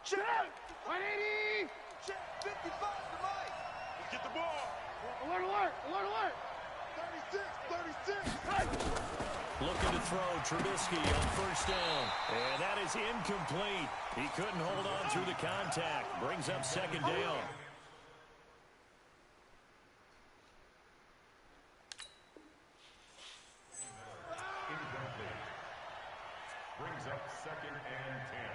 Check. 180. Check. 55 to Mike. Let's get the ball. Alert, alert, alert, alert. 36, 36. Looking to throw Trubisky on first down. And that is incomplete. He couldn't hold on through the contact. Brings up second down. Brings up second and 10.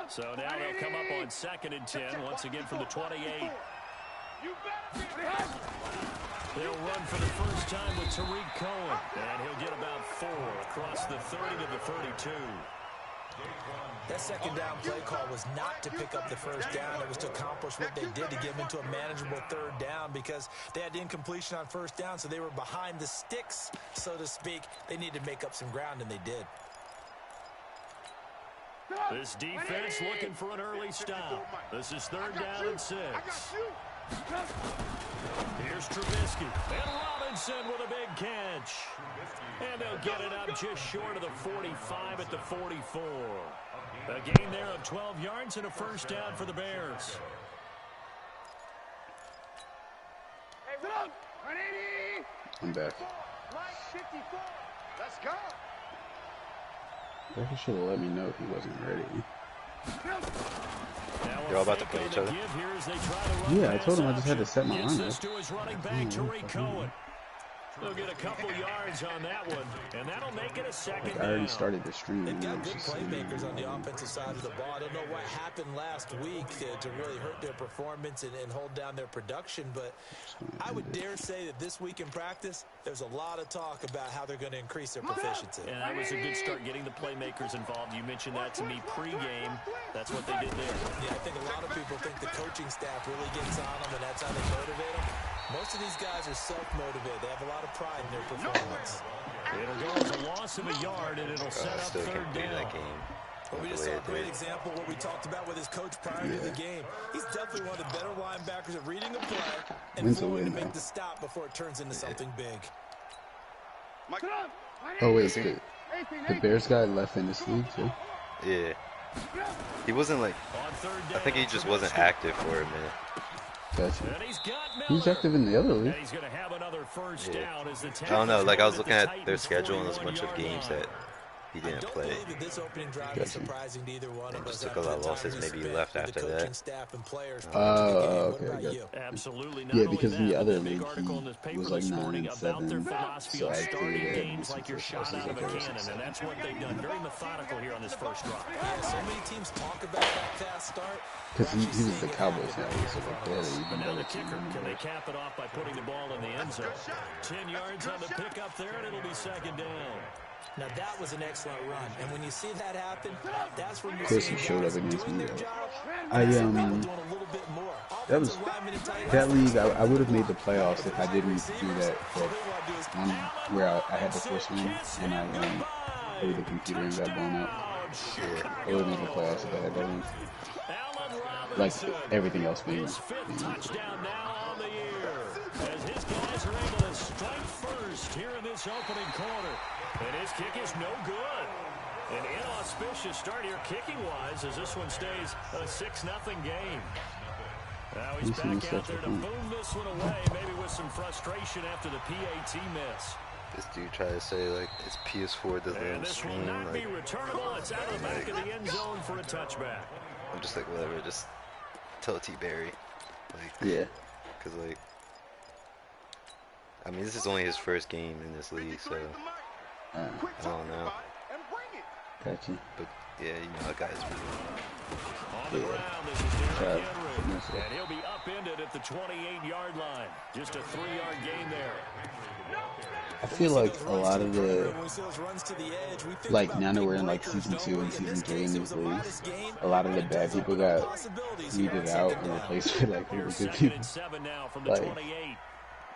So now they'll come up on second and 10, once again from the 28. They'll run for the first time with Tariq Cohen, and he'll get about 4 across the 30 to the 32. That second down play call was not to pick up the first down. It was to accomplish what they did to get them into a manageable third down because they had incompletion on first down, so they were behind the sticks, so to speak. They needed to make up some ground, and they did. This defense looking for an early stop. This is third down and 6. Here's Trubisky. And Robinson with a big catch. And they'll get it up just short of the 45 at the 44. A gain there of 12 yards and a first down for the Bears. Hey, look! 180! I'm back. 54. Let's go! He should have let me know if he wasn't ready. You're all about to play each other. Yeah, I told him I just had to set my line up. They'll get a couple yards on that one, and that'll make it a second down. I already started the stream. They've got good playmakers on the offensive side of the ball. I don't know what happened last week to really hurt their performance and hold down their production, but I would dare say that this week in practice, there's a lot of talk about how they're going to increase their proficiency. And that was a good start getting the playmakers involved. You mentioned that to me pregame. That's what they did there. Yeah, I think a lot of people think the coaching staff really gets on them, and that's how they motivate them. Most of these guys are self-motivated. They have a lot of pride in their performance. It'll go as a loss of a yard, and it'll set up third down. That game. Well, we just saw a great example of what we talked about with his coach prior to the game. He's definitely one of the better linebackers at reading a play and flowing to make the stop before it turns into something big. Oh, wait, the Bears guy left in this league, too? Yeah. He wasn't like, I think he just wasn't active for a minute. Gotcha. He's active in the other league. Yeah. I don't know, like I was looking at their schedule and there's a bunch of games that he didn't play. Just took a lot of losses. Maybe he left after that. Okay. Absolutely. Yeah, because the other league he was like 9-7. So I did games like you're shot out of a cannon, and that's what they've done. Very methodical here on this first drive. So many teams talk about that fast start. Because he was the Cowboys now, so like barely. But now the kicker, can they cap it off by putting the ball in the end zone? 10 yards on the pickup there, and it'll be second down. Now that was an excellent run, and when you see that happen, that's when you see he showed up against me. That league. I would have made the playoffs if I didn't do that. Where I had the first win and I played the computer and got blown out. I would have made the playoffs if I had that win. Like everything else being. Touchdown now on the year as his guys are able to strike first here in this opening quarter. And his kick is no good. An inauspicious start here kicking-wise as this one stays a 6-0 game. Now he's back out there to boom this one away, maybe with some frustration after the PAT miss. This dude tried to say, like, his PS4 doesn't stream. Will not be returnable. It's out of the back of the end zone for a touchback. I'm just like, whatever, just tell T-Berry. Like, yeah. Because, like, I mean, this is only his first game in this league, so I don't know. Gotcha. But yeah, you know that guy's really. On the ground, this is Derrick Henry, and he'll be upended at the 28-yard line. Just a 3-yard gain there. I feel like a lot of the, like now that we're in like season 2 and season 3 in these leagues, a lot of the bad people got weeded out and replaced with like really good people. Like,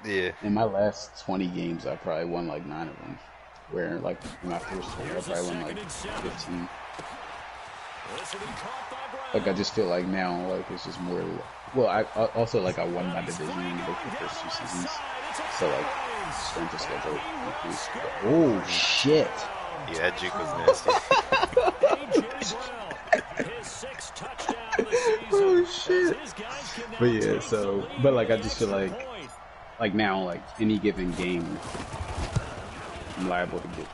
yeah. In my last 20 games, I probably won like 9 of them. Where like when I first started, I probably won like 15. Like I just feel like now, like it's just more. Well, I also like I won my division in like the first 2 seasons, so like strength of schedule increased. Oh shit! Yeah, that juke was nasty. Oh shit! But yeah, so but like I just feel like now like any given game, I'm liable to get.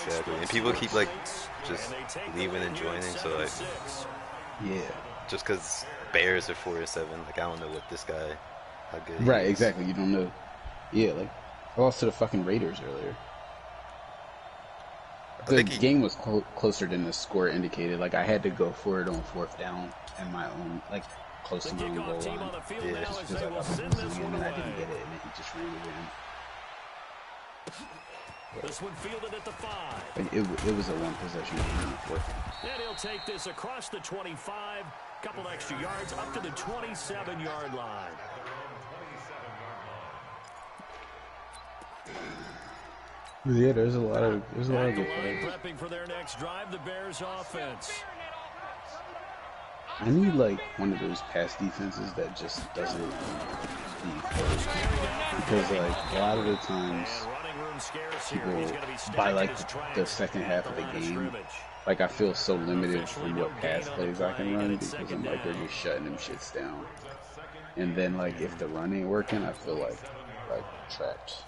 Exactly, and people keep like just leaving and joining, so like yeah, just because Bears are 4-7, like I don't know what this guy, how good. Right, he is. exactly. You don't know. Yeah, like I lost to the fucking Raiders earlier. The game was closer than the score indicated. Like I had to go for it on 4th down and my own, like close to my own goal line. Yeah, just because I was losing and I didn't get it, and then he just ran it in. This one fielded at the 5. It was a 1 possession game in the 4th. And he'll take this across the 25, couple extra yards up to the 27-yard line. Yeah, there's a lot of good players. Prepping for their next drive, the Bears offense. I need like one of those pass defenses that just doesn't leave first. Because like a lot of the times people by like the second half of the game, like I feel so limited from what pass plays I can run because I'm like they're just shutting them shits down. And then like if the run ain't working, I feel like trapped.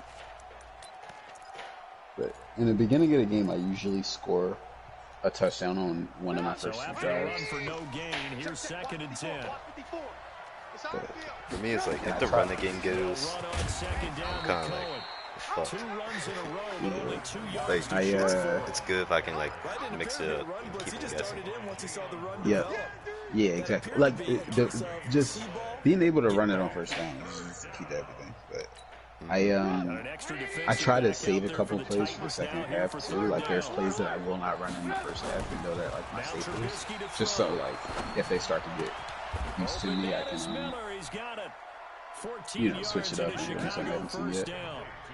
But in the beginning of the game, I usually score a touchdown on one of my first 2 drives. For no gain, here's 2nd and 10. But for me, it's like if the run the game goes, I'm kind of like fucked. Yeah. Like it's good if I can like mix it up and keep it guessing. Yeah, exactly. Like just being able to run it on 1st down is key to everything. But I try to save a couple plays for the second half too. Like there's plays that I will not run in the first half, and know that like my safeties, just so like if they start to get used to me, I can switch it up and run something I haven't seen yet.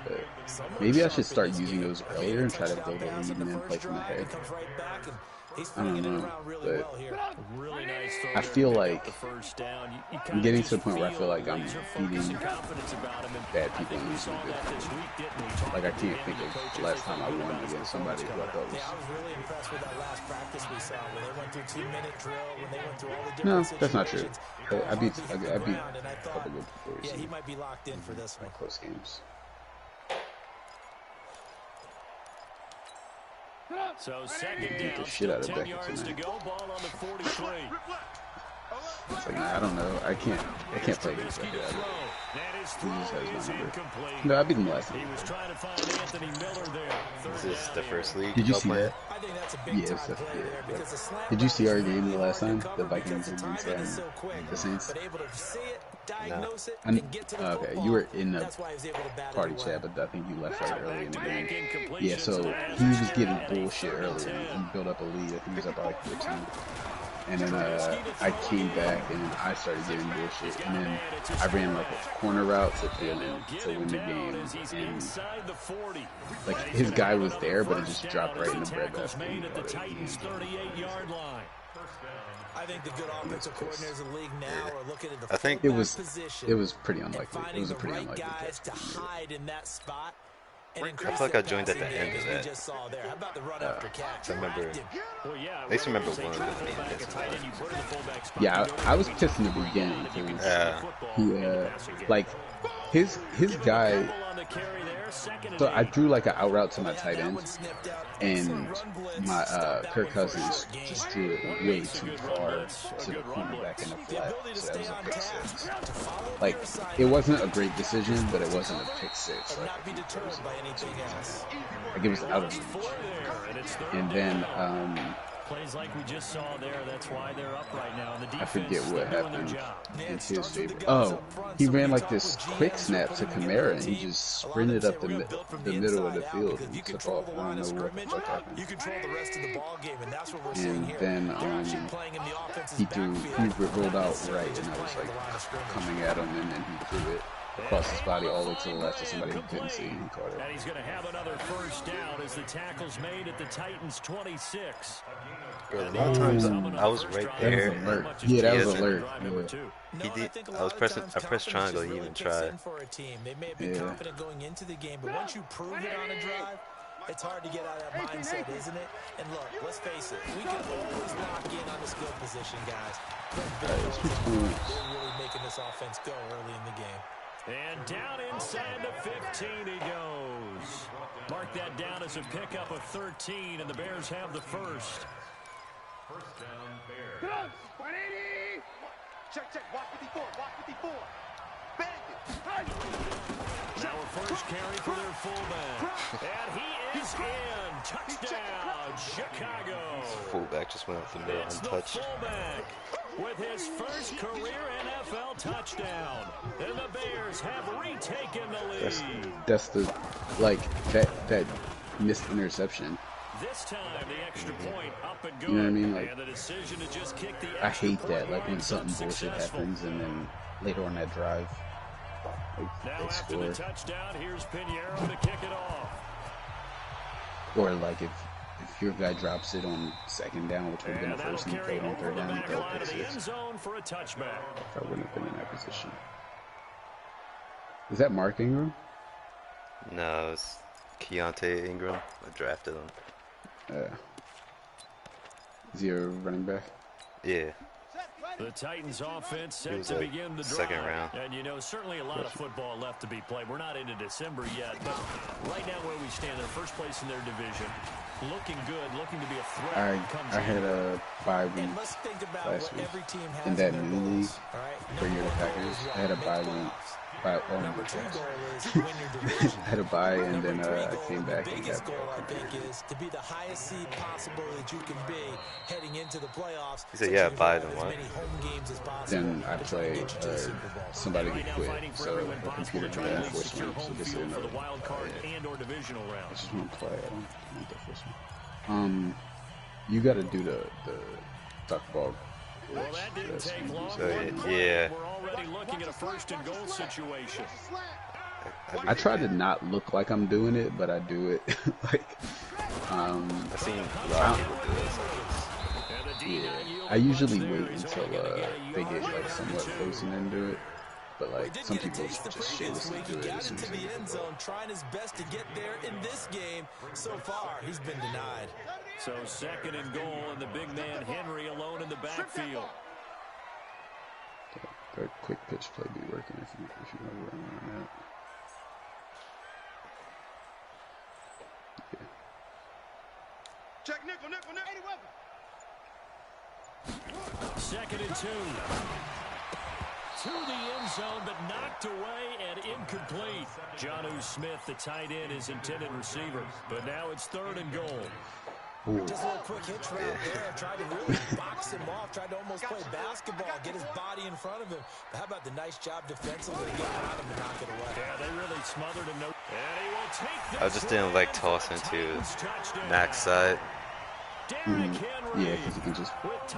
But maybe I should start using those earlier and try to build a lead and then play from the head. I don't know, but I feel like I'm getting to the point where I feel like I'm beating bad people and losing good people. Like I can't think of the last time I won against somebody who I thought was. I was really impressed with that last practice we saw when they went through 2-minute drill, when they went through all the different No, that's not true. But I beat a couple good players. Yeah, he might be locked in for this one. Close games. So 2nd down, shit out of 10 yards to go, ball on the 43. It's like, nah, I don't know. I can't play against that guy. He just has my number. No, I beat him last time. Is this the first league? Did you see that? I think that's a big Yeah. Did you see our game the last time? The Vikings against the Saints? No. Okay, you were in the party chat, but I think you left like early in the game. Yeah, so he was getting bullshit earlier. He built up a lead. I think he was up by like 14. And then I came back and then I started getting bullshit. And then I ran like a corner route to win the game. And like his guy was there, but it just dropped right in the breadbasket. I think the good offensive coordinators in the league now are looking at the I think it was pretty unlikely. It was a pretty unlikely guys to hide in that spot. I feel like I joined at the end of that. I remember. I used to remember one of them being pissed. Yeah, I was pissed in the beginning because he like his guy. So I drew like an out route to my tight end, and my Kirk Cousins just drew it way too far to the cornerback in the flat, so that was a pick 6. Like it wasn't a great decision, but it wasn't a pick 6. Like it was out of reach. And then plays like we just saw there. That's why they're up right now. And the defense, I forget what happened in his favor. Oh, he ran like this quick snap to Kamara, and he just sprinted up the middle of the field and took off. I don't know what the fuck happened. And then he rolled out right, and I was like coming at him, and then he threw it. across his body all the way to the left to somebody who couldn't see. He caught it. And he's going to have another first down as the tackle's made at the Titans' 26. Bro, a lot of times I was right there. That was alert. Yeah, that was alert. Yeah. He did. I pressed triangle. He even tried. They may have been confident going into the game, but once you prove it on a drive, it's hard to get out of that mindset, isn't it? And look, let's face it, we can always lock in on the skill position, guys. They're really making this offense go early in the game. And down inside the 15 he goes. Mark that down as a pickup of 13, and the Bears have the first. First down, Bears. Come on, 180. Check, walk 54, walk 54. Bang it. Now a first carry for their fullback. And he is in. Touchdown, Chicago. Fullback just went up the middle untouched. The fullback with his first career NFL touchdown. And the Bears have retaken the lead. That's the, like, that missed interception. This time the extra point up and good. You know what I mean? Like, and the decision to just kick the I hate that. Like when something bullshit happens and then later on that drive, like, now they after score. the touchdown, here's Pinheiro to kick it off. Or like if your guy drops it on second down, which would have been the first and you throw it on third down, you throw it pick six. For a touchback. If I wouldn't have been in that position. Is that Mark Ingram? No, it's Keontae Ingram. I drafted him. Is he a running back? Yeah. The Titans offense set to begin the drive. Second round. And you know, certainly a lot of football left to be played. We're not into December yet, but right now where we stand, they're first place in their division. Looking good, looking to be a threat. I had a bye week last week in that new league for your Packers. I had a bye week. I had a bye and then I came back and got goal, I think, is to be the highest seed possible that you can be heading into the playoffs. He said, yeah, bye then what? Then I play somebody who quit, so the computer tried to force me to just say another. I just want to play. I don't want that first one. You got to do the duck ball. Well, that didn't take long. So, yeah. We're already looking at a first and goal situation. I try to not look like I'm doing it, but I do it. Like, I've seen a lot of people do it. Yeah, I usually wait until they get like somewhat close and then do it. But like some people just shamelessly do it as soon as they get the ball. Trying his best to get there in this game. So far, he's been denied. So second and goal, and the big man Henry alone in the backfield. That quick pitch play be working if you want to run on that. Yeah. Check nickel, 80 weapon. Second and 2. To the end zone, but knocked away and incomplete. Jonnu Smith, the tight end, is intended receiver. But now it's third and goal. Ooh. Just a little quick hitch route there. Tried to really box him off. Tried to almost play basketball, get his body in front of him. But how about the nice job defensively to get around him and knock it away? Yeah, they really smothered him. And he will take this. I just didn't like toss into Mac's side. Derrick Henry. Yeah, because you can just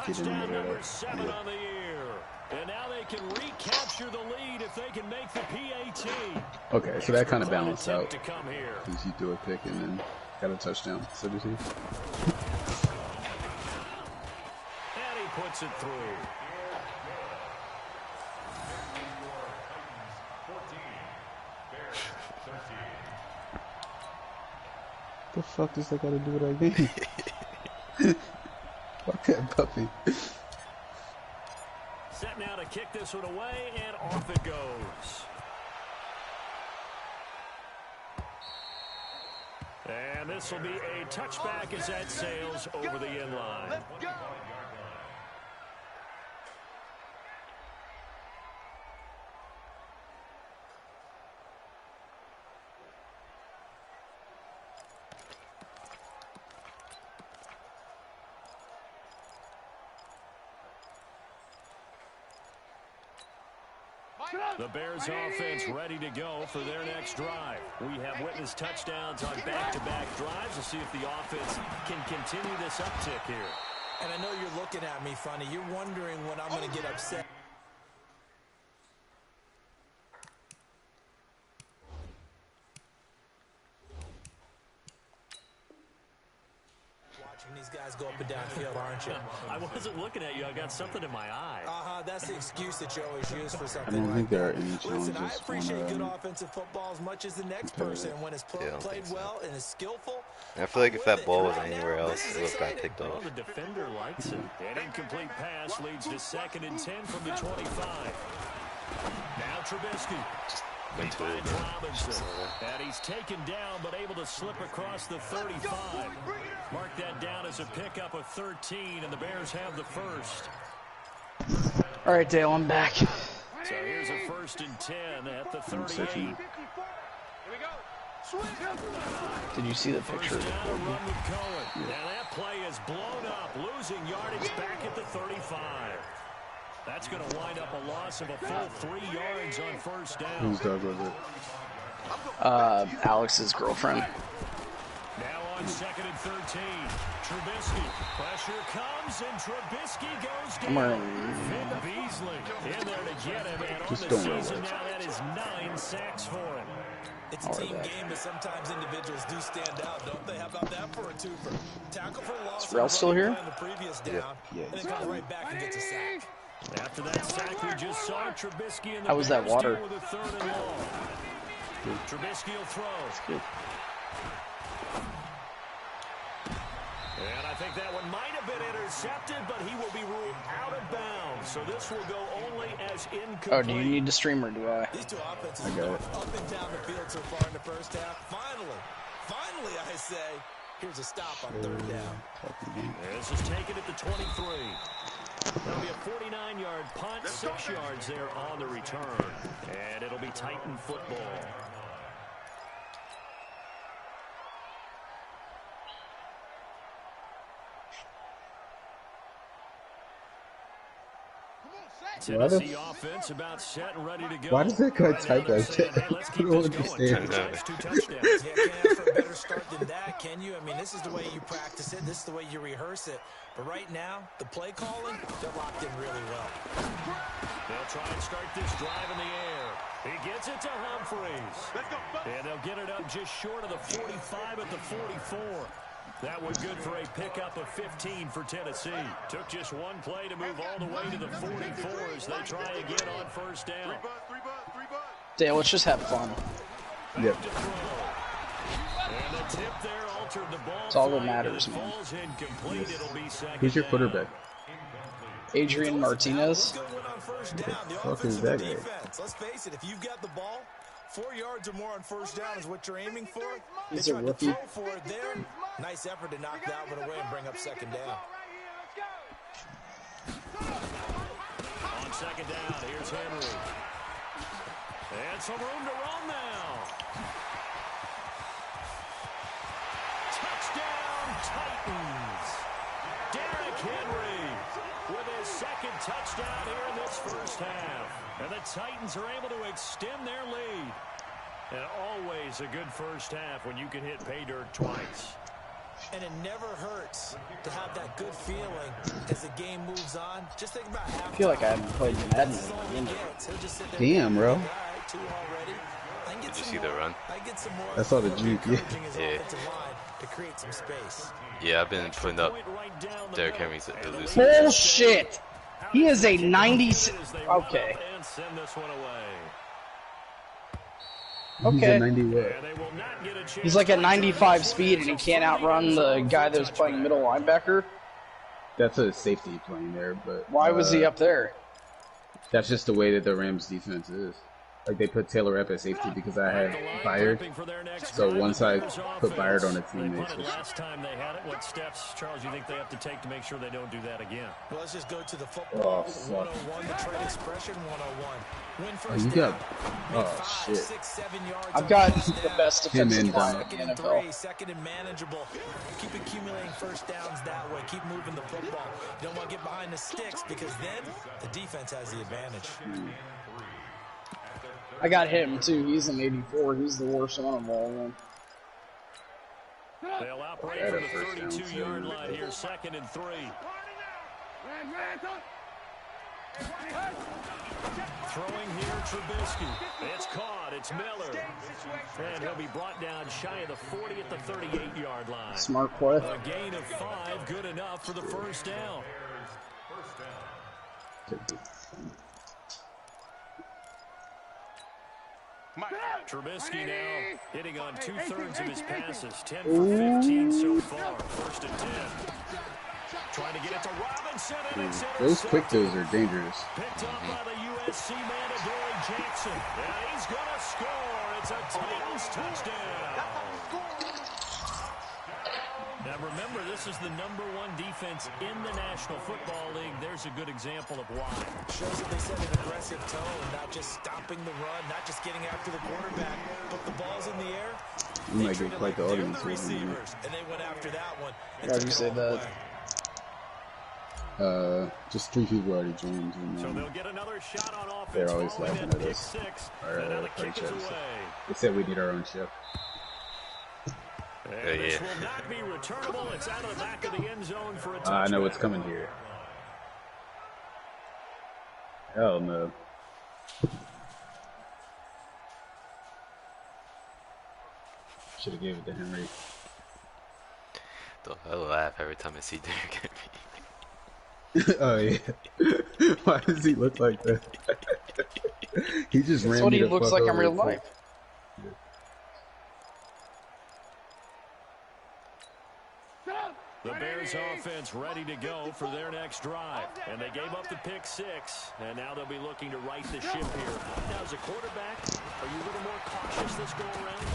get in the middle of that. Yeah. And now they can recapture the lead if they can make the PAT. Okay, so that kind of balanced out. Because you do a pick and then got a touchdown. So does he? And he puts it through. The fuck does that got to do with our game? Fuck that puppy. Set now to kick this one away, and off it goes. And this will be a touchback as that sails over the end line. Let's go. The Bears offense ready to go for their next drive. We have witnessed touchdowns on back-to-back drives. We'll see if the offense can continue this uptick here. And I know you're looking at me funny. You're wondering when I'm going to get upset. go up and downfield, aren't you? I wasn't looking at you. I got something in my eye. That's the excuse that you always use for something I don't think there are any Listen, challenges I appreciate on good offensive football as much as the next person. When it's played well and is skillful, I feel like if that ball was anywhere else, it would have got picked off. Well, the defender likes it. An incomplete pass leads to 2nd and 10 from the 25. Now Trubisky. He finds Robinson. And he's taken down, but able to slip across the 35. Mark that down as a pickup of 13, and the Bears have the first. All right, Dale, I'm back. So here's a 1st and 10 at the 38. Did you see the picture? First down, a run with Cohen. Now that play is blown up, losing yardage back at the 35. That's going to wind up a loss of a full 3 yards on 1st down. Whose dog was it? Alex's girlfriend. Now on 2nd and 13. Trubisky. Pressure comes, and Trubisky goes down. Finn Beasley in there to get him. And on the season now, that is 9 sacks for him. It's a team game, but sometimes individuals do stand out, don't they? How about that for a twofer? Tackle for loss. Is Rel still here? The previous down, and then comes right back and gets a sack. After that sack we just saw, Trubisky in the How was that water? with a 3rd and long. Trubisky will throw. Good. And I think that one might have been intercepted, but he will be ruled out of bounds. So this will go only as incomplete. Oh, do you need to stream or do I? These two offenses are up and down the field so far in the first half. Finally, I say, here's a stop on 3rd down. This is taken at the 23. That'll be a 49-yard punt, 6 yards there on the return. And it'll be Titan football. Tennessee offense about set and ready to go. Why does that guy type that shit? Hey, let's I keep don't this going. understand. 2 touchdowns. Yeah, can't ask for a better start than that, can you? I mean, this is the way you practice it. This is the way you rehearse it. But right now, the play calling, they're locked in really well. They'll try and start this drive in the air. He gets it to Humphreys. And they'll get it up just short of the 45 at the 44. That was good for a pickup of 15 for Tennessee. Took just one play to move all the way to the 44 as they try again on 1st down. Dale, let's just have fun. Yep. And the tip there altered the ball. It's all that matters, man. Who's your quarterback? Adrian Martinez. First down. The Fuck is offense that and the guy? defense. Let's face it, if you've got the ball, 4 yards or more on 1st down is what you're aiming for. He's They a tried to rookie. throw for it there. Nice effort to knock that one away and bring up 2nd down. On 2nd down, here's Henry. And some room to run now. Touchdown, Titans. Derrick Henry with his 2nd touchdown here in this 1st half. And the Titans are able to extend their lead. And always a good 1st half when you can hit pay dirt twice. And it never hurts to have that good feeling as the game moves on. Just think about half. I feel like I haven't played Madden in a Damn, bro. Did you see the run? I saw the juke, yeah. To create some space. Yeah, I've been putting up Derrick Henry's elusive. Bullshit! He is a 90... Okay. He's a 90 what? He's like at 95 speed and he can't outrun the guy that was playing middle linebacker. That's a safety playing there, but... Why was he up there? That's just the way that the Rams defense is. Like, they put Taylor Rapp at safety because I had Byard. So once I put Byard on a team, they switched. Last time they had it, what steps, Charles, you think they have to take to make sure they don't do that again? Well, let's just go to the football 101, the trade expression 101. Win first down. Oh, shit. 6, 7 yards. I've got the best defensive line in Second the and NFL. 3, second and manageable. Keep accumulating 1st downs that way. Keep moving the football. You don't want to get behind the sticks because then the defense has the advantage. I got him too. He's an 84. He's the worst one of all of them. They'll operate from the 32-yard line here, 2nd and 3. Throwing here, Trubisky. It's caught. It's Miller. And he'll be brought down shy of the 40 at the 38-yard line. Smart play. A gain of 5, good enough for the first down. Trubisky now hitting on 2/3 of his passes. 10 for 15 so far. First and 10. Trying to get it to Robinson, and it's those quick throws are dangerous. Picked up by the USC man, Adoree Jackson. And he's going to score. It's a Titans touchdown. Now remember, this is the #1 defense in the National Football League. There's a good example of why. Shows that they set an aggressive tone, not just stopping the run, not just getting after the quarterback, but the ball's in the air. You might get quite the audience. The receivers, and they went after that one. Why'd you say that? Just 3 people already joined. And, so they'll get another shot on offense. They're always laughing at us. Our shows. They said we need our own show. This will not be returnable. It's out of the back of the end zone for a touchdown. I know what's coming here. Hell no. Should have gave it to Henry. I laugh every time I see Derrick Henry. Oh yeah. Why does he look like that? He just ran. That's what he looks like in real life. The Bears offense ready to go for their next drive. And they gave up the pick 6. And now they'll be looking to right the ship here. Now, as a quarterback, are you a little more cautious this go around?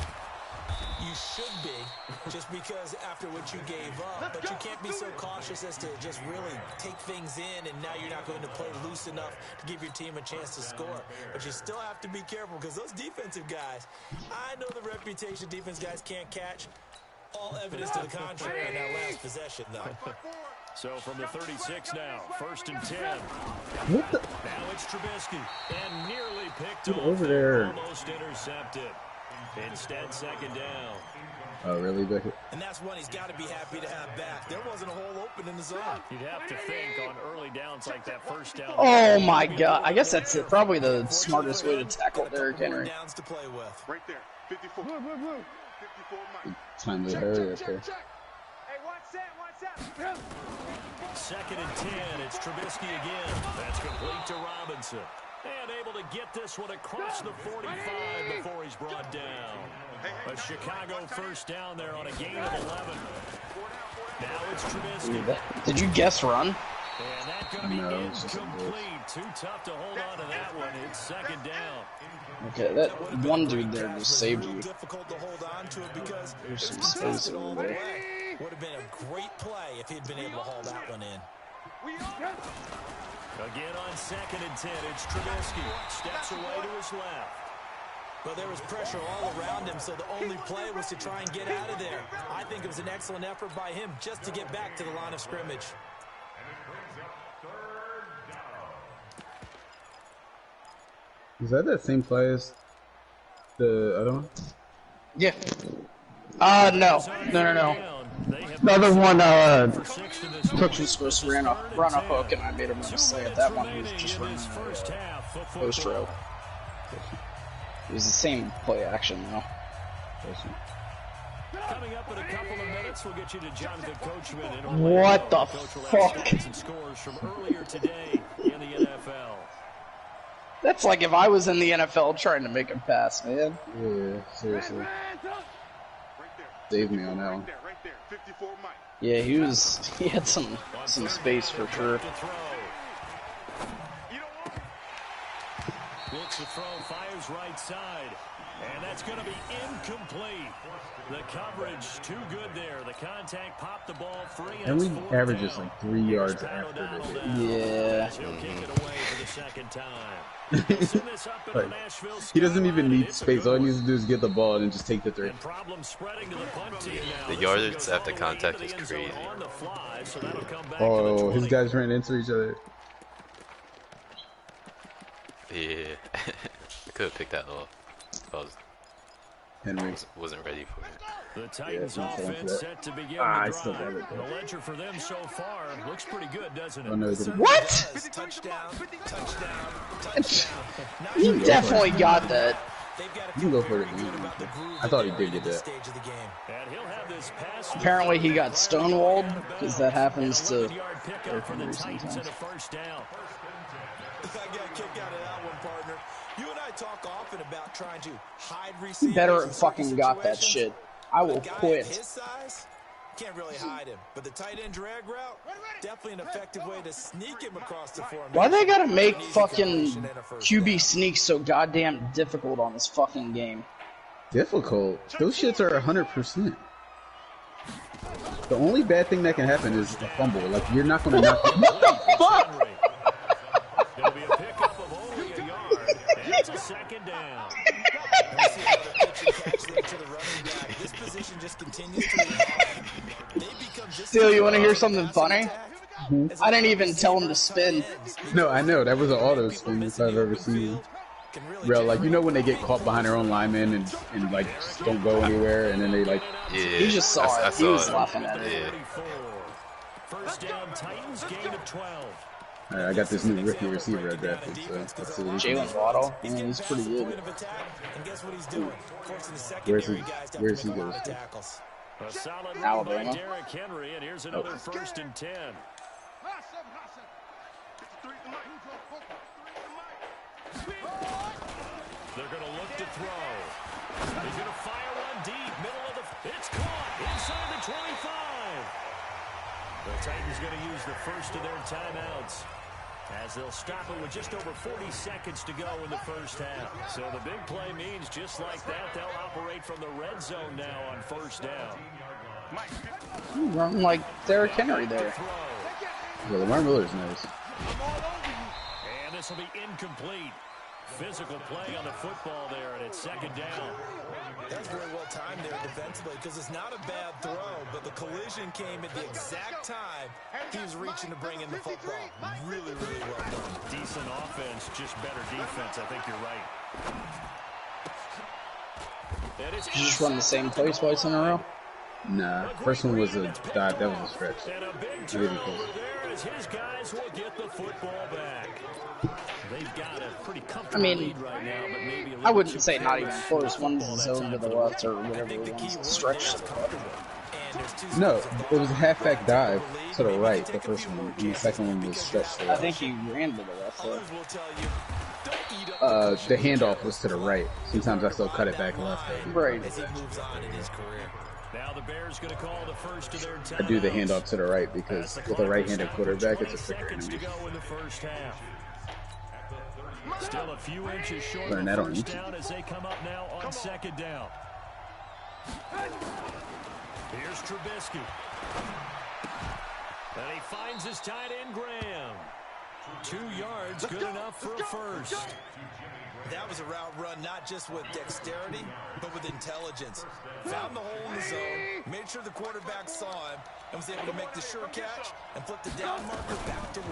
You should be, just because after what you gave up. But you can't be so cautious as to just really take things in, and now you're not going to play loose enough to give your team a chance to score. But you still have to be careful, because those defensive guys, I know the reputation defense guys can't catch. All evidence to the contrary in that last possession, though. So from the 36 now, first and 10. What the? Now it's Trubisky, and nearly picked Get off. over there. Almost intercepted. Instead, second down. Oh, really, Beckett? And that's one he's got to be happy to have back. There wasn't a hole open in the zone. You'd have to think on early downs like that first down. Oh my God! I guess that's it. Probably the smartest way to tackle Derrick Henry. Downs to play with. Right there, 54. 54 Mike. Time to hurry up there. Hey, one set. Second and 10, it's Trubisky again. That's complete to Robinson. And able to get this one across the 45 before he's brought down. A Chicago first down there on a gain of 11. Now it's Trubisky. Did you guess run? And that's going to be incomplete. Too tough to hold on to that one. It's second down. Okay, that one dude there just saved you. Difficult to hold on to it because There's some space over there. would have been a great play if he'd been able to haul that one in. Again on second and 10, it's Trubisky. Steps away to his left. But there was pressure all around him, so the only play was to try and get out of there. I think it was an excellent effort by him just to get back to the line of scrimmage. Is that same play as the other one? Yeah. No. The other one, Coach was supposed to run a hook, and I made him mistake. That one, he was just running post row. It was the same play action, though. Coming up in a couple of minutes, we'll get you to Jonathan Coachman in Orlando. What the fuck? Scores from earlier today in the NFL. That's like if I was in the NFL trying to make a pass, man. Yeah, seriously. Save me on that one. Yeah, he had some space for sure. Looks to throw, fires right side. And that's going to be incomplete. The coverage too good there. The contact popped the ball free. And we averages like 3 yards after this. Yeah. He'll kick it away for the second time. Like, he doesn't even need space. All he needs to do is get the ball and just take the 3. The yards after contact is crazy. Oh, his guys ran into each other. Yeah. I could have picked that off. I Henry wasn't ready for it. The Titans offense set to begin I the still got drive. it, The ledger for them so far looks pretty good, doesn't it? Oh, no, what? Touchdown. He definitely got that. You can go for it. I thought he did get that. And he'll have this pass. Apparently he got stonewalled, because that happens to for the Titans and a first down. I got a kick out of that one, partner. You and I talk often about trying to hide receivers. Better fucking got that shit. I will quit. His size, can't really hide him. But the tight end drag route, definitely an effective way to sneak him across the formation. Why they gotta make fucking QB sneaks so goddamn difficult on this fucking game? Difficult? Those shits are 100%. The only bad thing that can happen is a fumble. Like, you're not gonna knock it. What the fuck? It'll be a pickup of only a yard, and it's a second down. Still, you want to hear something funny? I didn't even tell him to spin. No, I know. That was an auto spin if I've ever seen. Real, like, you know when they get caught behind their own linemen and like, just don't go anywhere, and then they, like... Yeah. He just saw it. He was laughing at it. Yeah. First down, Titans, gain of 12. Alright, I got this new rookie receiver I drafted, so let's see what he can do. Jalen Waddle? Yeah, he's pretty good. Where's he goes? A solid run Alabama. by Derrick Henry, and here's another first and 10. They're going to look to throw. He's going to fire one deep, middle of the... It's caught inside the 25. The Titans going to use the first of their timeouts, as they'll stop it with just over 40 seconds to go in the first half. So the big play means just like that, they'll operate from the red zone now on first down. Run like Derrick Henry there. Yeah, Lamar Miller's nice. And this will be incomplete. Physical play on the football there, and it's second down. That's very well timed there defensively, because it's not a bad throw, but the collision came at the exact time he was reaching to bring in the football. Really, really well done. Decent offense, just better defense. I think you're right. Did you just run the same play twice in a row? Nah, first one was a dive. That was a stretch. And a big turnover there as his guys will get the football back. They've got a pretty comfortable lead right now, but maybe a little I wouldn't say not even close. One's zone to the left or whatever, one's stretched to the left. No, it was a halfback dive to the right, the first one, and the second one was stretched to the I left. think he ran to the left though. The handoff was to the right. Sometimes I still cut it back left. Right. Now the Bears going to call the first of their I do the handoff to the right because with a right-handed quarterback, it's a quicker seconds to animation. go in the first half. Still a few inches short Learn of that on first YouTube. down as they come up now on second down. Here's Trubisky. And he finds his tight end, Graham. 2 yards, good enough for a first. That was a route run not just with dexterity, but with intelligence. Found the hole in the zone, made sure the quarterback saw him, and was able to make the sure catch and flip the down marker back to 1.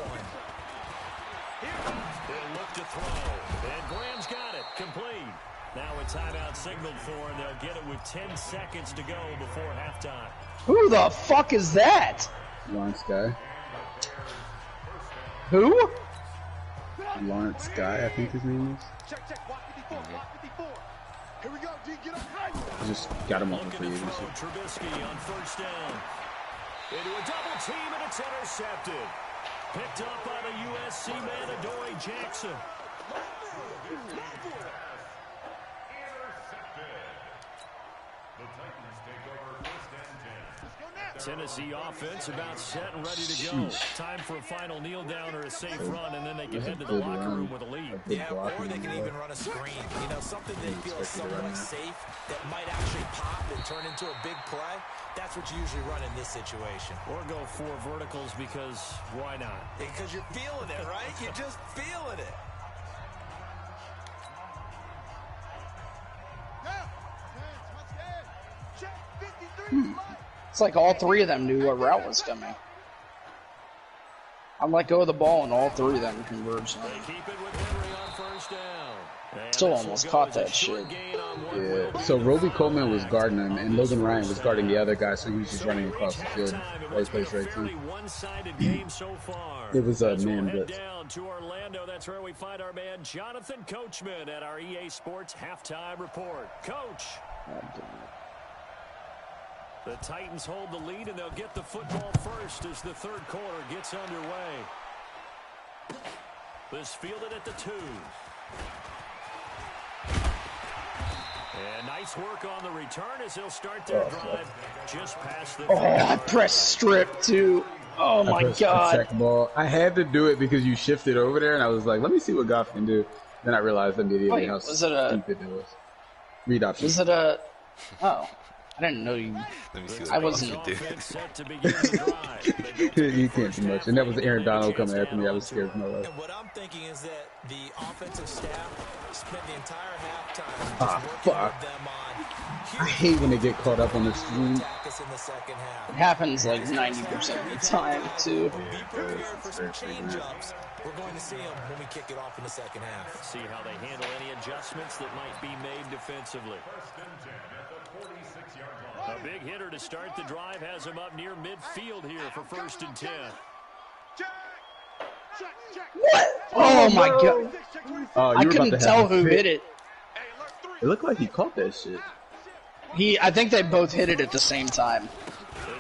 They'll look to throw. And Graham's got it. Complete. Now a timeout signaled for, and they'll get it with 10 seconds to go before halftime. Who the fuck is that? Lawrence Guy. Who? Lawrence Guy, I think his name is. Check, block 54, block 54. Here we go, D, get up. I just got him off for you. Trubisky on first down. Into a double team, and it's intercepted. Picked up by the USC man, Adoree Jackson. Tennessee offense about set and ready to go. Time for a final kneel down or a safe run, and then they can head to the locker room with a lead. Yeah, or they can even run a screen. You know, something they feel is somewhat safe that might actually pop and turn into a big play. That's what you usually run in this situation. Or go 4 verticals because why not? Because you're feeling it, right? You're just feeling it. It's like all 3 of them knew what route was coming. I let go of the ball and all three of them converged. Still almost caught that shit. Yeah. So Roby Coleman was guarding him, and Logan Ryan was guarding the other guy, so he was just running across the field. Right place, right team. It was a man blitz. Down to Orlando. That's where we find our man Jonathan Coachman at our EA Sports halftime report. Coach. The Titans hold the lead, and they'll get the football first as the third quarter gets underway. This fielded at the 2. And nice work on the return as he'll start their drive just past the... I pressed strip, too. Oh, my God. Check ball. I had to do it because you shifted over there, and I was like, let me see what Goff can do. Then I realized immediately how stupid it was. Read option. Was it a... Oh. I didn't know you... Let me see what I wasn't... You can't do much. And that was Aaron Donald coming after me. I was scared for my life. And what I'm thinking is that the offensive staff spent the entire halftime just working with them on... I hate when they get caught up on the stream. It happens like 90% of the time, too. We're going to see them when we kick it off in the second half. See how they handle any adjustments that might be made defensively. A big hitter to start the drive has him up near midfield here for 1st and 10. What? Oh, my God. I couldn't tell who hit it. It looked like he caught that shit. I think they both hit it at the same time.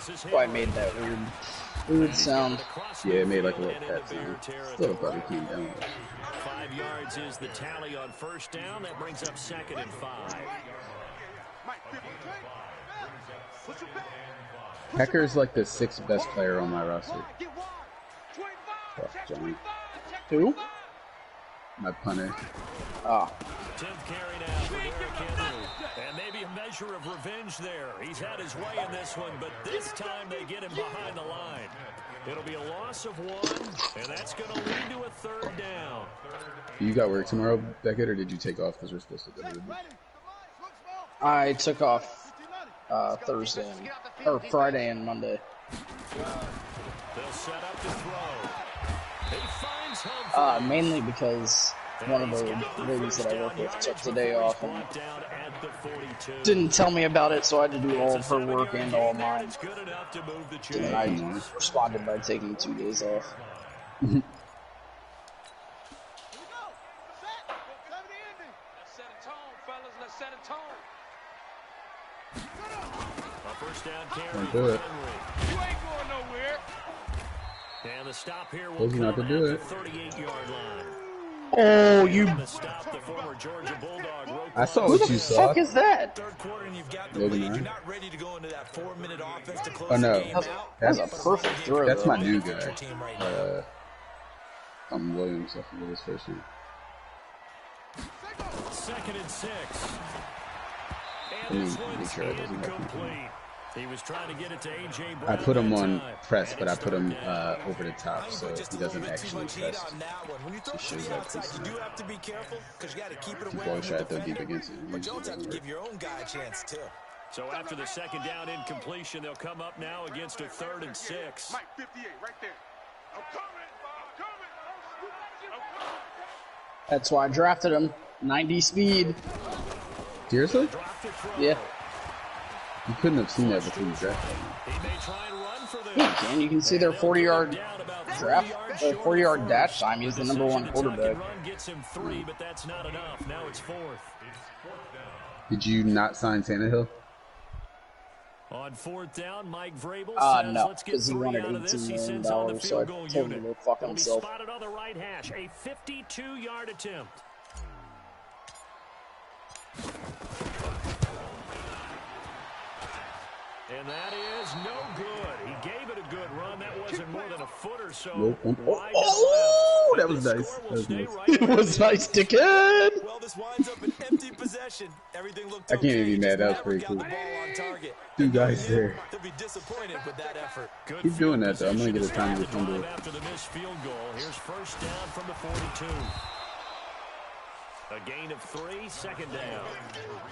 That's why I made that weird sound. Yeah, it made like a little pat sound. Still probably came down. 5 yards is the tally on 1st down. That brings up 2nd and 5. Pecker's like the 6th best player on my roster. Johnny. Who? My punter. Oh. 10th carry now for Derrick Henry. And maybe a measure of revenge there. He's had his way in this one, but this time they get him behind the line. It'll be a loss of 1, and that's going to lead to a 3rd down. You got work tomorrow, Beckett, or did you take off because we're supposed to go to the beach? I took off Thursday or Friday and Monday. They'll set up to throw. He finds Humphrey. Mainly because one of the ladies that I work with took the day off and didn't tell me about it, so I had to do all of her work and all mine. And I responded by taking 2 days off. Don't do it. And the stop here will come not to do it. 38-yard line. Oh, you! I saw Who what the you saw. fuck is that? Logan Ryan. Oh no, that's a perfect throw. That's though. my new guy. Williams. I forget his first name. 2nd and 6. Let me make sure I doesn't complete. He was trying to get it to AJ Brown. I put him on press, but I put him over the top, so he doesn't actually press. He shows up press. You do have to be careful because you got to keep it away. Ball shot to throw deep against it. But you also have to give your own guy a chance too. So after the 2nd down incompletion, they'll come up now against a 3rd and 6. Mike 58 right there. I'm coming. That's why I drafted him. 90 speed. Seriously? Yeah. You couldn't have seen that before you drafted him. Yeah, you can. You can see their 40-yard draft, 40-yard dash time. He's the #1 quarterback. Did you not sign Tannehill? On 4th down, Mike Vrabel says, no, let's get because he 3 wanted out of this. He $18 sends on the million, so I field goal told him unit. to go fuck He'll be himself. spotted on the right hash, a 52-yard attempt. And that is no good. He gave it a good run. That wasn't more than a foot or so. Oh, that was nice. That was nice. It was nice, dickhead. Well, this winds up an empty possession. Everything looked I can't even be mad. That was pretty cool. 2 guys there. They'll be disappointed with that effort. Keep doing that, though. I'm going to get a time to fumble. After the missed field goal, here's 1st down from the 42. A gain of 3, 2nd down.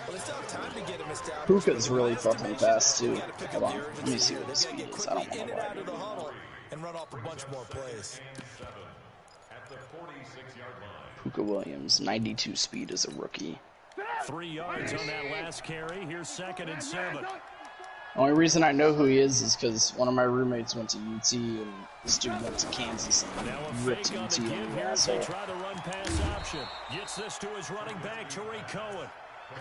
Well, it's not time to get him established. Puka's really fucking fast, too. Hold on. Let me see what his speed is. I don't want to lie. and run off a bunch more plays. At the 46-yard line. Puka Williams, 92 speed as a rookie. 3 yards on that last carry. Here's 2nd and 7. The only reason I know who he is because one of my roommates went to UT and this dude went to Kansas and now a ripped fake on UT the give in the here as they asshole. try to run pass option. Gets this to his running back, Tariq Cohen.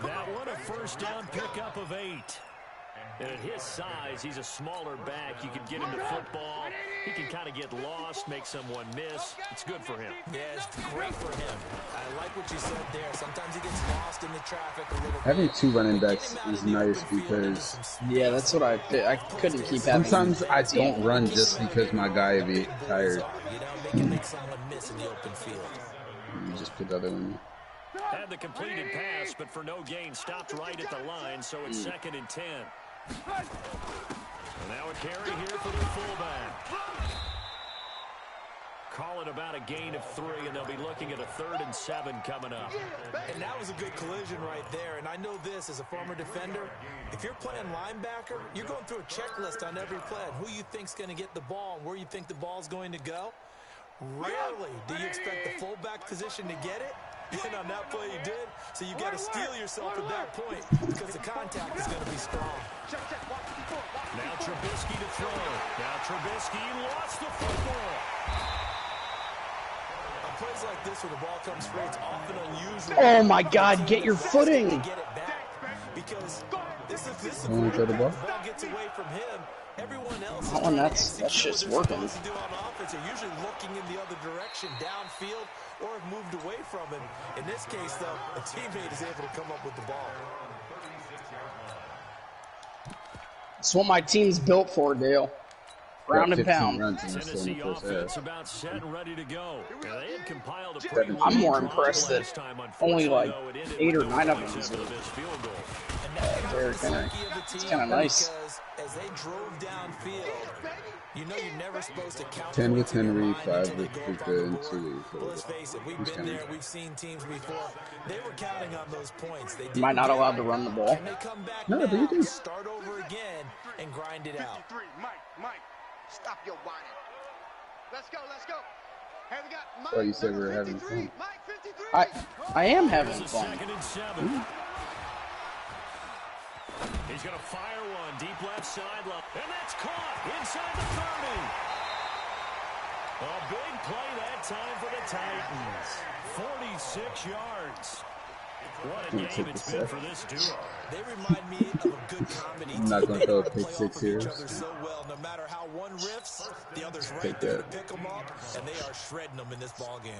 That one a first down pickup of 8. And at his size, he's a smaller back. You can get him to football. He can kind of get lost, make someone miss. It's good for him. Yeah, it's great for him. I like what you said there. Sometimes he gets lost in the traffic a little bit. Having 2 running backs is nice because Yeah, that's what I couldn't keep having. sometimes I don't run just because my guy would be tired. You know, make someone miss in the open field. You just put the other one. Had the completed pass, but for no gain, stopped right at the line, so it's 2nd and 10. And now a carry here for the fullback. Call it about a gain of 3, and they'll be looking at a 3rd and 7 coming up. And that was a good collision right there. And I know this as a former defender. If you're playing linebacker, you're going through a checklist on every play on who you think's going to get the ball and where you think the ball's going to go. Rarely do you expect the fullback position to get it. And on that play he did, so you got to steel yourself at that point because the contact is going to be strong. Now Trubisky to throw. Now Trubisky lost the football. On plays like this where the ball comes free, it's often unusual. Oh my God, get your footing. Get it back because this is Someone throw the ball? the ball gets away from him. Everyone else Oh, and that shit's working. to do on offense are usually looking in the other direction, downfield, or have moved away from him. In this case, though, a teammate is able to come up with the ball. That's what my team's built for, Dale. Ground and pound. Tennessee offense about set and ready to go. They had compiled a pretty I'm more long impressed drive that last time. only like Unfortunately, though, it ended 8 or with 9 of points them after are the missed field goal. Derrick Henry. It's kind of nice. Because as they drove downfield, you know you're never supposed to count 10 with Henry, 5 until with they go up Puka, on the and board. 2 Well, let's face it, we've He's been kinda- there, we've seen teams before. They were counting on those points. They Am I not allowed to run the ball? And they come back No, now, but you do. start over again, and grind it out. 53, Mike, stop your whining. Let's go. Hey, we got Mike, Oh, you said we were number having 53, fun. Mike 53. I am having Here's a fun. 2nd and 7. He's going to fire one deep left sideline. And that's caught inside the 30. A big play that time for the Titans. 46 yards. What a game it's been for this duo. They remind me of a good comedy team. not gonna They throw a know how to pick play six off of each here. other so well. No matter how one riffs, the other's right Take there that. to pick them up, and they are shredding them in this ball game.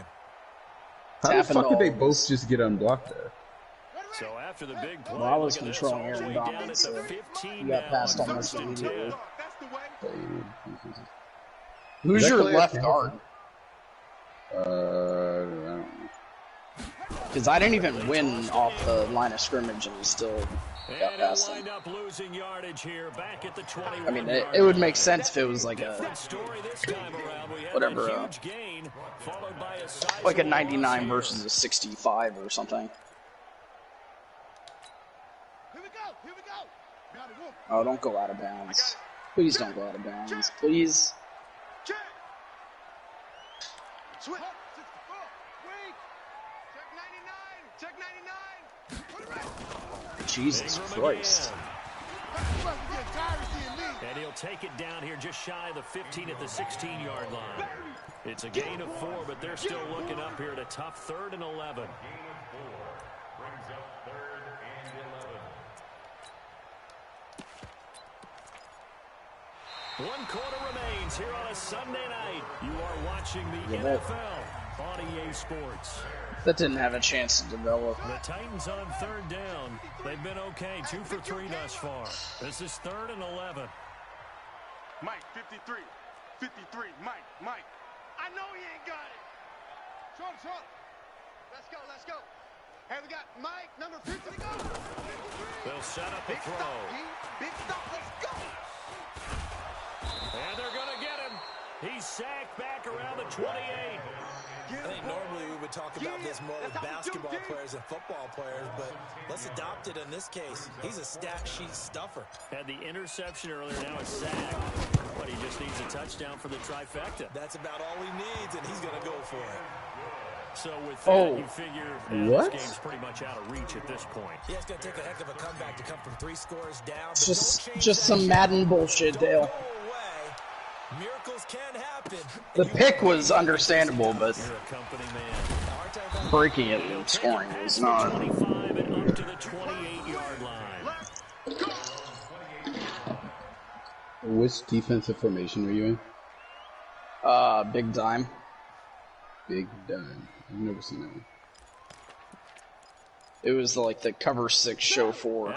How the Tapping fuck did they balls. both just get unblocked there? So after the big play, Well, I was look at this, controlling all the Aaron way Donald, down at so the 15 he got now, passed almost 1st and immediately. 10. That's the way. Who's That your player left can- guard? I don't know. Because I didn't even win off the line of scrimmage and we still got And past he'll them. wind up losing yardage here back at the 21. I mean, it would make sense if it was like Different a story this time around. We had whatever, a huge gain, followed by a sizable like a loss 99 here. versus a 65 or something. Here we go. Got it, whoop. Oh, don't go out of bounds. Please don't go out of bounds. Please. Check. Switch. 64. Wait. Check 99. Put it right. Jesus Ingram Christ. again. You must be getting tired of seeing me. And he'll take it down here just shy of the 15 at the 16-yard line. It's a gain of 4, but they're still looking up here at a tough 3rd and 11. Brings up 3rd and 11. 1 quarter remains here on a Sunday night. You are watching the Yeah, NFL on EA Sports. That didn't have a chance to develop. The Titans on 3rd down. They've been okay, 2 for 3 thus far. This is 3rd and 11. Mike 53. Mike. I know he ain't got it. Short. Let's go. Hey, we got Mike, number 50 to go. They'll set up a Big throw. stop, G. Big stop. Let's go. And they're going to get him. He's sacked back around the 28. I think normally we would talk about this more with basketball players and football players, but let's adopt it in this case. He's a stat sheet stuffer. Had the interception earlier, now a sack. But he just needs a touchdown for the trifecta. That's about all he needs, and he's going to go for it. So with that, you figure what? This game's pretty much out of reach at this point. Yeah, it's going to take a heck of a comeback to come from 3 scores down. Just some Madden bullshit, Dale. Miracles can happen. The pick was understandable, but breaking it and scoring was not. 25 and up to the 28-yard line. Which defensive formation were you in? Big dime. Big dime. I've never seen that one. It was like the cover 6 show 4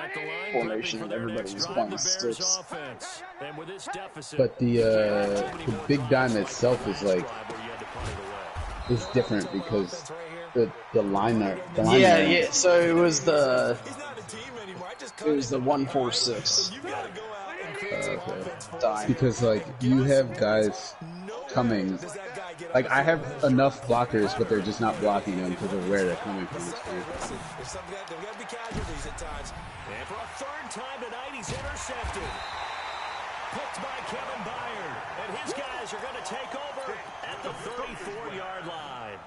formation, and everybody was playing sticks. But the big dime itself is like is different because the line there. Yeah. So it was the 146. Dime. Because like you have guys coming. Like, I have enough blockers, but they're just not blocking them because of where they're coming from. And for a third time tonight, he's intercepted. Picked by Kevin Byard. And his guys are going to take over at the 34-yard line.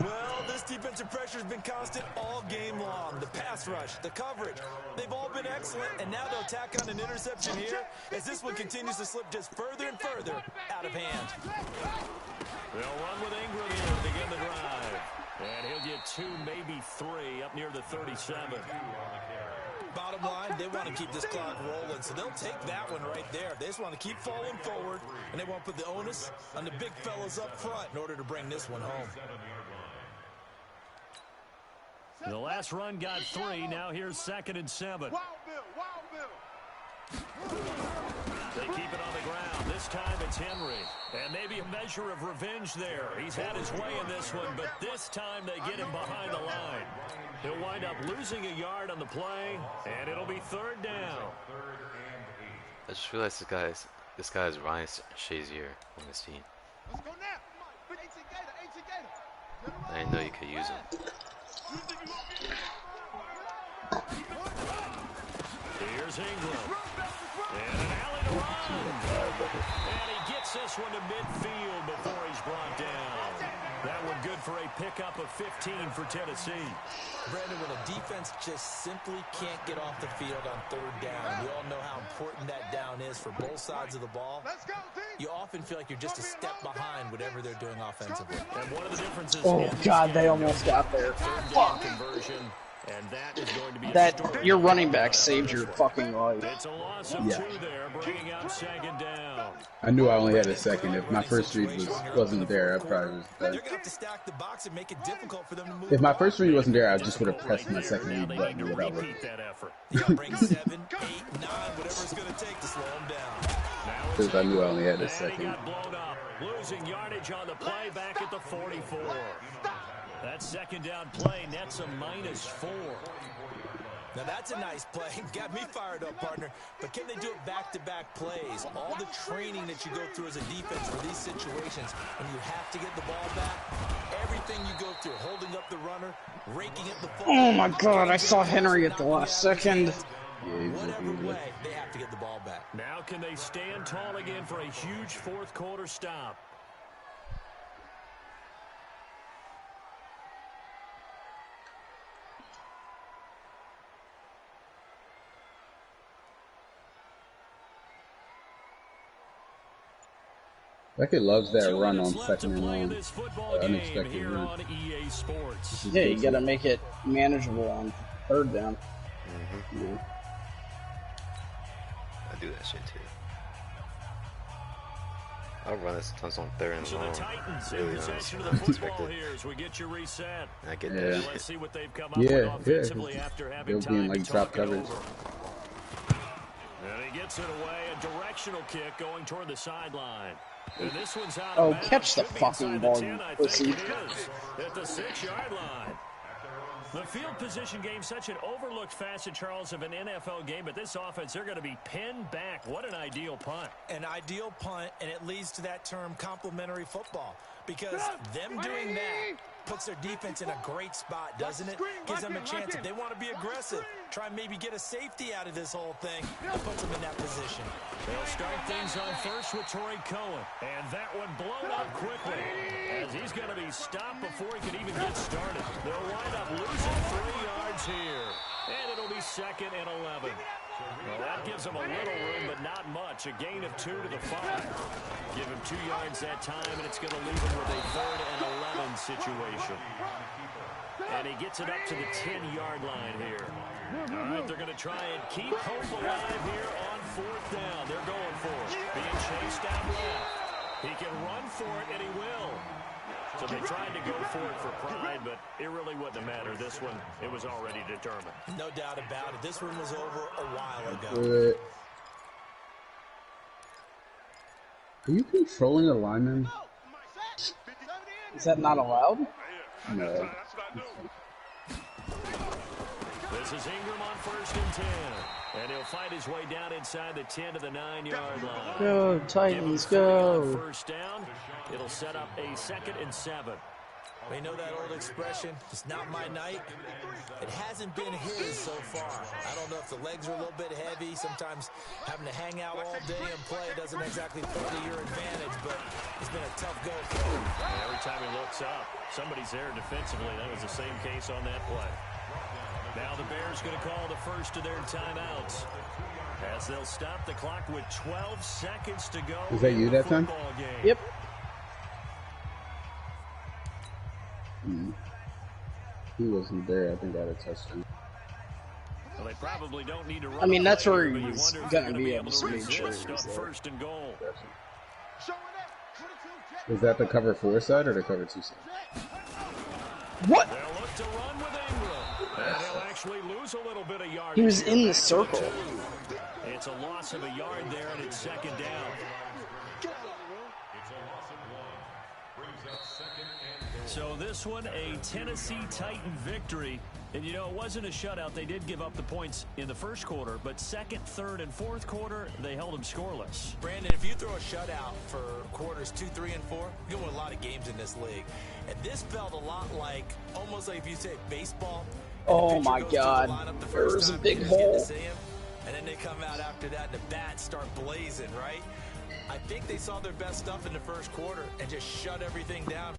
Well, this defensive pressure has been constant all game long. The pass rush, the coverage, they've all been excellent, and now they'll tack on an interception here as this one continues to slip just further and further out of hand. They'll run with Ingram here to begin the drive. And he'll get 2, maybe 3 up near the 37. Bottom line, they want to keep this clock rolling, so they'll take that one right there. They just want to keep falling forward, and they won't put the onus on the big fellas up front in order to bring this one home. The last run got 3. Now here's 2nd and 7. They keep it on the ground. This time it's Henry. And maybe a measure of revenge there. He's had his way in this one, but this time they get him behind the line. He'll wind up losing a yard on the play, and it'll be 3rd down. I just realized this guy is Ryan Shazier on this team. I didn't know you could use him. Here's Ingram. And an alley to run. And he gets this one to midfield before he's brought down. That one good for a pickup of 15 for Tennessee. Brandon, when a defense just simply can't get off the field on 3rd down, we all know how important that down is for both sides of the ball. You often feel like you're just a step behind whatever they're doing offensively. And one of the differences Oh, God, they almost got there. Fuck. Conversion. And that is going to be Your running back saved your fucking life. It's a loss of 2 there, bringing out 2nd down. I knew I only had a second. If my first read wasn't there, I probably was dead. If my first read wasn't there, I just would have pressed my second read button without looking. Bring 7, 8, 9, whatever it's going to take to slow him down. Because I knew I only had a second. Losing yardage on the play back at the 44. That 2nd down play nets a -4. Now that's a nice play. Got me fired up, partner. But can they do it back-to-back plays? All the training that you go through as a defense for these situations, and you have to get the ball back. Everything you go through, holding up the runner, raking at the ball. Oh my God, I saw Henry at the last second. Whatever way, they have to get the ball back. Now can they stand tall again for a huge 4th quarter stop? Beckett loves that run on 2nd and 1. Unexpected run. Yeah, you gotta make it manageable on 3rd down. Yeah. I do that shit too. I'll run this tons on 3rd and 1. So the Titans in possession of the football here as we get you reset. I get that shit. Let's see what they've come up with offensively after having time to talk it over. And he gets it away, a directional kick going toward the sideline. And this one's out of catch the fucking ball, you pussy. At the 6-yard line. The field position game, such an overlooked facet, Charles, of an NFL game, but this offense, they're going to be pinned back. What an ideal punt. An ideal punt, and it leads to that term complementary football, because them doing that puts their defense in a great spot, doesn't it? Gives them a chance if they want to be aggressive, try and maybe get a safety out of this whole thing, and puts them in that position. They'll start things on first with Torrey Cohen, and that one blown up quickly as he's going to be stopped before he can even get started. They'll wind up losing 3 yards here, and it'll be 2nd and 11. Well, that gives them a little room, but not much. A gain of 2 to the 5. Give him 2 yards that time, and it's going to leave him with a 3rd and 11 situation. And he gets it up to the 10-yard line here. All right, they're going to try and keep hope alive here on 4th down. They're going for it. Being chased down left. He can run for it, and he will. So they tried to go for it for pride, but it really wouldn't have mattered. This one, it was already determined. No doubt about it. This one was over a while ago. Are you controlling the lineman? Is that not allowed? No. This is Ingram on 1st and 10. And he'll fight his way down inside the 10 to the 9-yard line. Go, Titans, go. First down. It'll set up a 2nd and 7. We know that old expression, it's not my night. It hasn't been his so far. I don't know if the legs are a little bit heavy. Sometimes having to hang out all day and play doesn't exactly play to your advantage, but it's been a tough go for him. Every time he looks up, somebody's there defensively. That was the same case on that play. Now the Bears going to call the first of their timeouts as they'll stop the clock with 12 seconds to go. Was that you that time? Yep. He wasn't there. I think I had a touchdown. Well, they probably don't need to run. I mean, that's where here, he's going to be able to make sure resist on he's there. 1st and goal. Was that the cover 4 side or the cover 2 side? What? They'll look to run with Ingram. And they'll actually lose a little bit of yardage. He was in the circle. It's a loss of a yard there, and it's 2nd down. So this one, a Tennessee Titan victory. And, you know, it wasn't a shutout. They did give up the points in the first quarter, but 2nd, 3rd, and 4th quarter, they held them scoreless. Brandon, if you throw a shutout for quarters 2, 3, and 4, you're going to win a lot of games in this league. And this felt a lot like, almost like if you say baseball. Oh, my God. There's a big hole. And then they come out after that, and the bats start blazing, right? I think they saw their best stuff in the first quarter and just shut everything down.